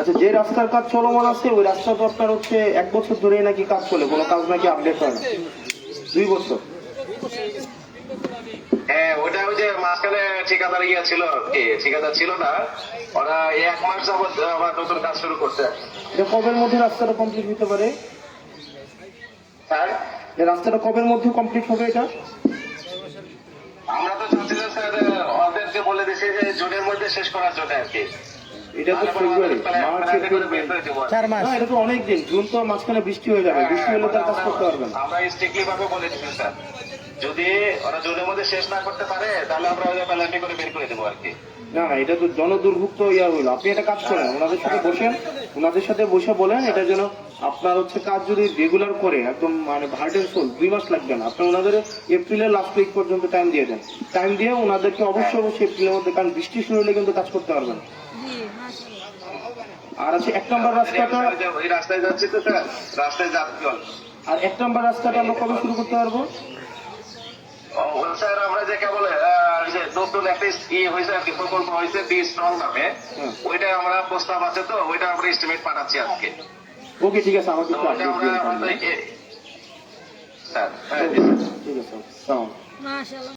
আচ্ছা, যে রাস্তার কাজ চলমান আছে ওই রাস্তা তো আপনার হচ্ছে 1 বছর ধরে নাকি কাজ চলে, কোনো কাজ নাকি আপডেট হয় না? 2 বছর? হ্যাঁ, ওটা ওই যে মাঝখানে ঠিকাদার ছিল কি, ঠিকাদার ছিল না, ওরা 1 মাস যাবত আবার নতুন কাজ শুরু করছে। এটা কবের মধ্যে রাস্তাটা কমপ্লিট হতে পারে? স্যার, এই রাস্তাটা কবের মধ্যে কমপ্লিট হবে এটা? আমরা তো চাচ্ছিলাম স্যার, ওদেরকে বলে দিছি যে জুনের মধ্যে শেষ করার জন্য আর কি। এটা তো ফেব্রুয়ারি, মার্চ, এপ্রিল, মে। চার মাস। না, এটা তো অনেক দিন। জুন তো মাঝখানে বৃষ্টি হয়ে যাবে, বৃষ্টি হলে তার কাজ করতে পারবে না। আমরা স্ট্রিক্টলি ভাবে বলে দিচ্ছি স্যার, যদি ওরা জুনের মধ্যে শেষ না করতে পারে তাহলে আমরা ওদের পেনাল্টি করে বের করে দেবো আর কি। না, এটা তো জনদুর্ভুক্ত ইয়া হইলো। আপনি একটা কাজ করেন, ওনাদের সাথে বসেন, ওনাদের সাথে বসে বলেন এটা যেন আপনার হচ্ছে কাজ যদি রেগুলার করে একদম মানে হার্ড এন্ড সোল 2 মাস লাগবে না, আপনি ওনাদের এপ্রিলের লাস্ট উইক পর্যন্ত টাইম দিয়ে দেন। টাইম দিয়ে ওনাদেরকে অবশ্যই অবশ্যই এপ্রিলের মধ্যে, কারণ বৃষ্টি শুরু হলে কিন্তু কাজ করতে পারবেন। আর আছে 1 নম্বর রাস্তাটা, ওই রাস্তায় যাচ্ছি তো স্যার, রাস্তায় যাচ্ছি। আর 1 নম্বর রাস্তাটা আমরা কবে শুরু করতে পারবো? স্যার আমরা যে কেবল যে নতুন একটা হয়েছে আর কি, প্রকল্প হয়েছে বি স্ট্রং নামে, ওইটা আমরা প্রস্তাব আছে তো, ওইটা আমরা এস্টিমেট পাঠাচ্ছি আজকে। ওকে, ঠিক আছে, আমাকে তো একটু ওইটা আপডেট আমরা দিন। স্যার, হ্যাঁ ঠিক আছে, সালাম। মাশাআল্লাহ।